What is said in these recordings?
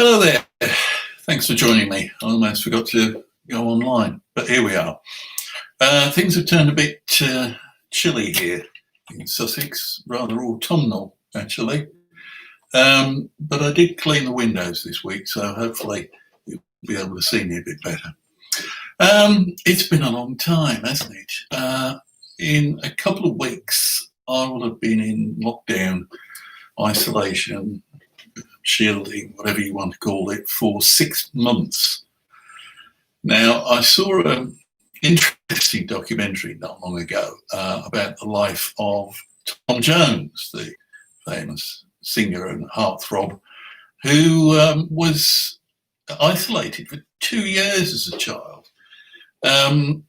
Hello there. Thanks for joining me. I almost forgot to go online, but here we are. Things have turned a bit chilly here in Sussex, rather autumnal actually. But I did clean the windows this week, so hopefully you'll be able to see me a bit better. It's been a long time, hasn't it? In a couple of weeks, I will have been in lockdown, isolation, shielding, whatever you want to call it, for 6 months. Now, I saw an interesting documentary not long ago about the life of Tom Jones, the famous singer and heartthrob, who was isolated for 2 years as a child. And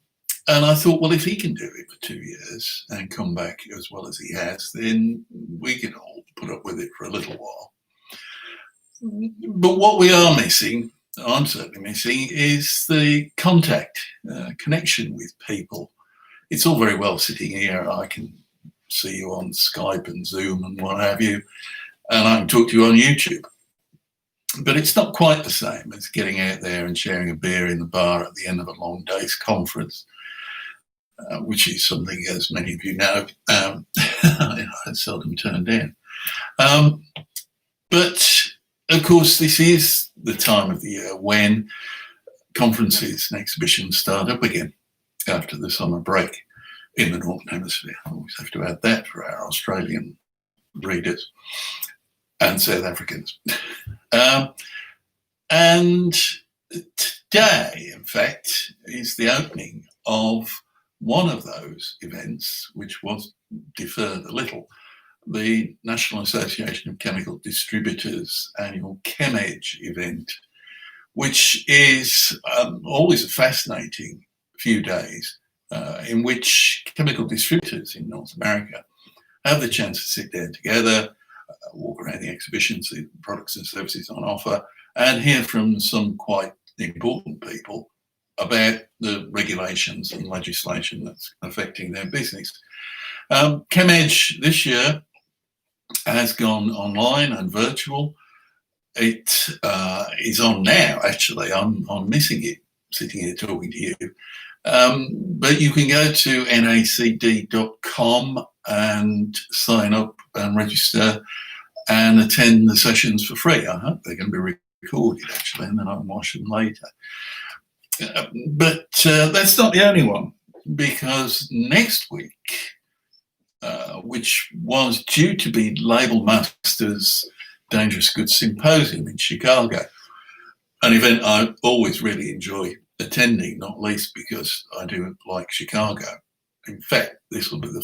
I thought, well, if he can do it for 2 years and come back as well as he has, then we can all put up with it for a little while. But what we are missing, I'm certainly missing, is the contact, connection with people. It's all very well sitting here. I can see you on Skype and Zoom and what have you, and I can talk to you on YouTube. But it's not quite the same as getting out there and sharing a beer in the bar at the end of a long day's conference, which is something, as many of you know, I seldom turn down. But of course, this is the time of the year when conferences and exhibitions start up again after the summer break in the Northern Hemisphere. I always have to add that for our Australian readers and South Africans. And today, in fact, is the opening of one of those events, which was deferred a little, the National Association of Chemical Distributors annual ChemEdge event, which is always a fascinating few days in which chemical distributors in North America have the chance to sit down together, walk around the exhibitions, see products and services on offer, and hear from some quite important people about the regulations and legislation that's affecting their business. ChemEdge this year has gone online and virtual. It is on now, actually. I'm missing it, sitting here talking to you. But you can go to nacd.com and sign up and register and attend the sessions for free. I hope they're going to be recorded, actually, and then I can watch them later. But that's not the only one, because next week, which was due to be Label Masters Dangerous Goods Symposium in Chicago, an event I always really enjoy attending, not least because I do like Chicago. In fact, this will be the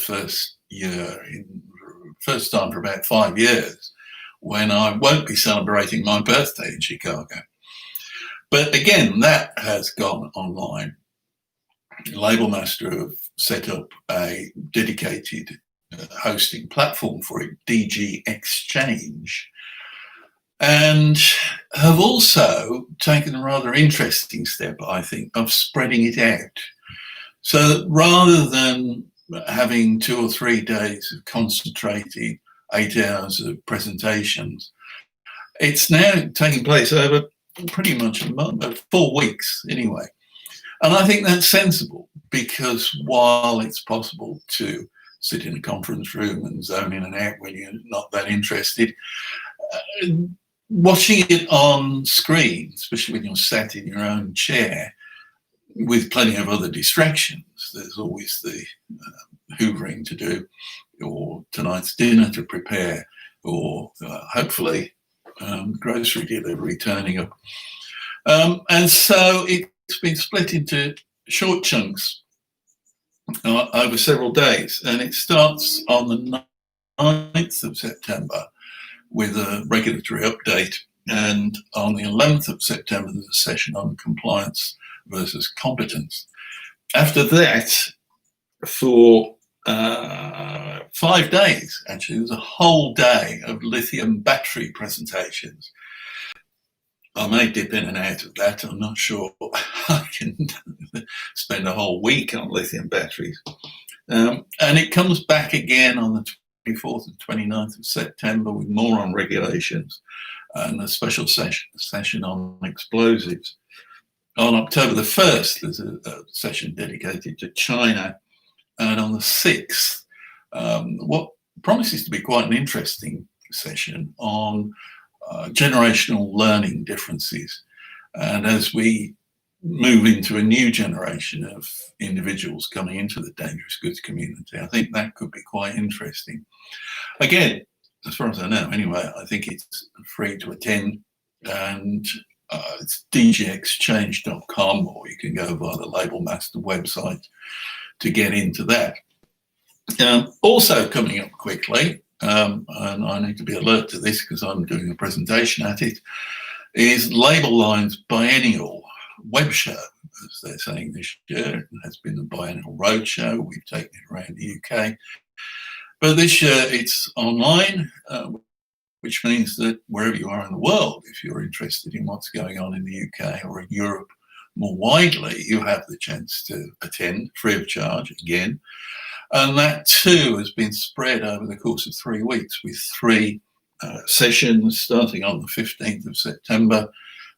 first time for about 5 years when I won't be celebrating my birthday in Chicago. But again, that has gone online. Label Master have set up a dedicated hosting platform for it, DG Exchange, and have also taken a rather interesting step, I think, of spreading it out. So rather than having 2 or 3 days of concentrated 8 hours of presentations, it's now taking place over pretty much a month, 4 weeks anyway. And I think that's sensible, because while it's possible to sit in a conference room and zone in and out when you're not that interested, watching it on screen, especially when you're sat in your own chair with plenty of other distractions, there's always the hoovering to do, or tonight's dinner to prepare, or hopefully grocery delivery turning up. And so it's been split into short chunks over several days, and it starts on the 9th of September with a regulatory update, and on the 11th of September there's a session on compliance versus competence. After that, for 5 days, actually, there's a whole day of lithium battery presentations. I may dip in and out of that. I'm not sure I can spend a whole week on lithium batteries. And it comes back again on the 24th and 29th of September, with more on regulations and a special session on explosives. On October the 1st, there's a session dedicated to China. And on the 6th, what promises to be quite an interesting session on generational learning differences. And as we move into a new generation of individuals coming into the dangerous goods community, I think that could be quite interesting. Again, as far as I know, anyway, I think it's free to attend, and it's dgexchange.com, or you can go via the Label Master website to get into that. Also coming up quickly, and I need to be alert to this because I'm doing a presentation at it, is Label Line's biennial web show, as they're saying this year. It has been a biennial roadshow. We've taken it around the UK. But this year it's online, which means that wherever you are in the world, if you're interested in what's going on in the UK or in Europe more widely, you have the chance to attend free of charge again. And that too has been spread over the course of 3 weeks, with 3 sessions starting on the 15th of September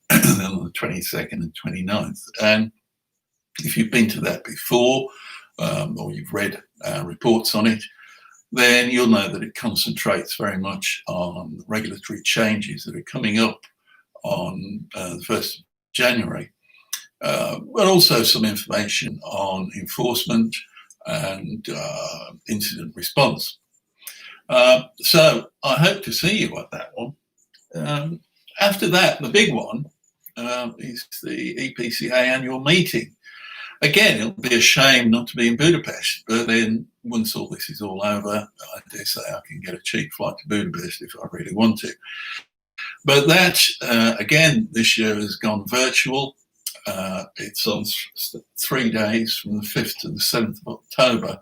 and then on the 22nd and 29th. And if you've been to that before, or you've read reports on it, then you'll know that it concentrates very much on regulatory changes that are coming up on the 1st of January, but also some information on enforcement and incident response. So I hope to see you at that one. After that, the big one is the EPCA annual meeting. Again, it'll be a shame not to be in Budapest, but then once all this is all over, I dare say I can get a cheap flight to Budapest if I really want to. But that, again, this year has gone virtual. It's on 3 days from the 5th to the 7th of October.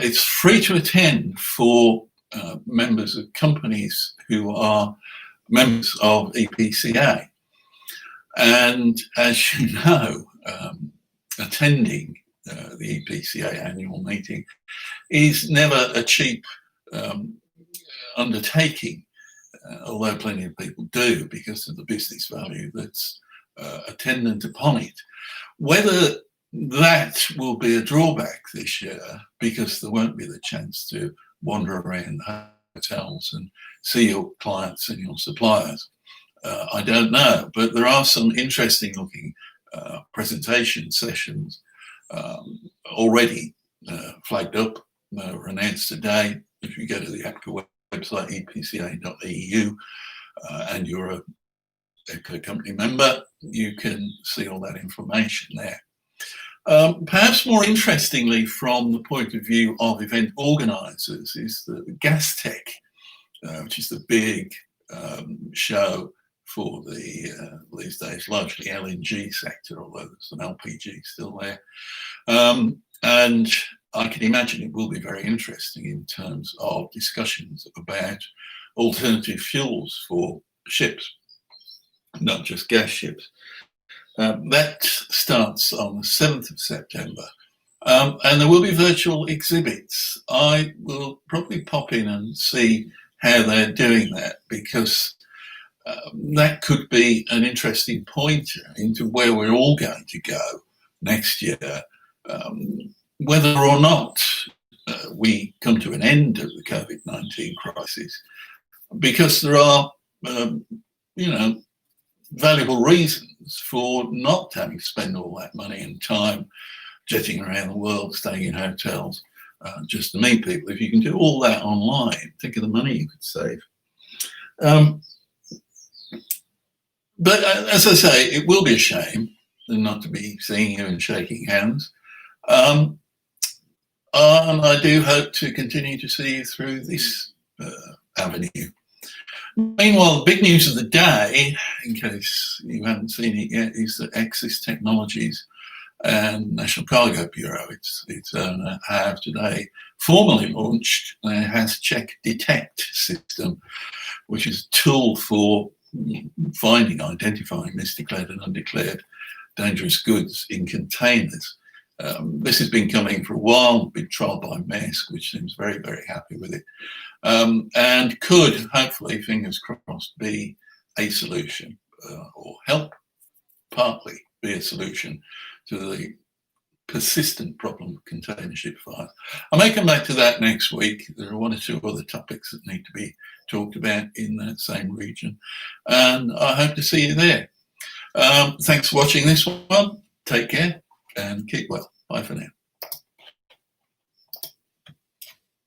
It's free to attend for members of companies who are members of EPCA. And as you know, attending the EPCA annual meeting is never a cheap undertaking, although plenty of people do because of the business value that's attendant upon it. Whether that will be a drawback this year because there won't be the chance to wander around hotels and see your clients and your suppliers, I don't know, but there are some interesting looking presentation sessions already flagged up, were announced today. If you go to the APCA website, epca.eu, and you're a EPCA company member, you can see all that information there. Perhaps more interestingly, from the point of view of event organisers, is the Gastech, which is the big show for the these days largely LNG sector, although there's some LPG still there. And I can imagine it will be very interesting in terms of discussions about alternative fuels for ships, not just gas ships. That starts on the 7th of September. And there will be virtual exhibits. I will probably pop in and see how they're doing that, because that could be an interesting pointer into where we're all going to go next year, whether or not we come to an end of the COVID-19 crisis, because there are, valuable reasons for not having to spend all that money and time jetting around the world, staying in hotels, just to meet people. If you can do all that online, think of the money you could save. But as I say, it will be a shame not to be seeing you and shaking hands. And I do hope to continue to see you through this avenue. Meanwhile, the big news of the day, in case you haven't seen it yet, is that Axis Technologies and National Cargo Bureau, its owner, have today formally launched their HazCheck Detect system, which is a tool for identifying misdeclared and undeclared dangerous goods in containers. This has been coming for a while, been trialled by Maersk, which seems very, very happy with it, and could hopefully, fingers crossed, be a solution or help partly be a solution to the persistent problem of container ship fires. I may come back to that next week. There are one or two other topics that need to be talked about in that same region, and I hope to see you there. Thanks for watching this one. Take care and keep well. Bye for now.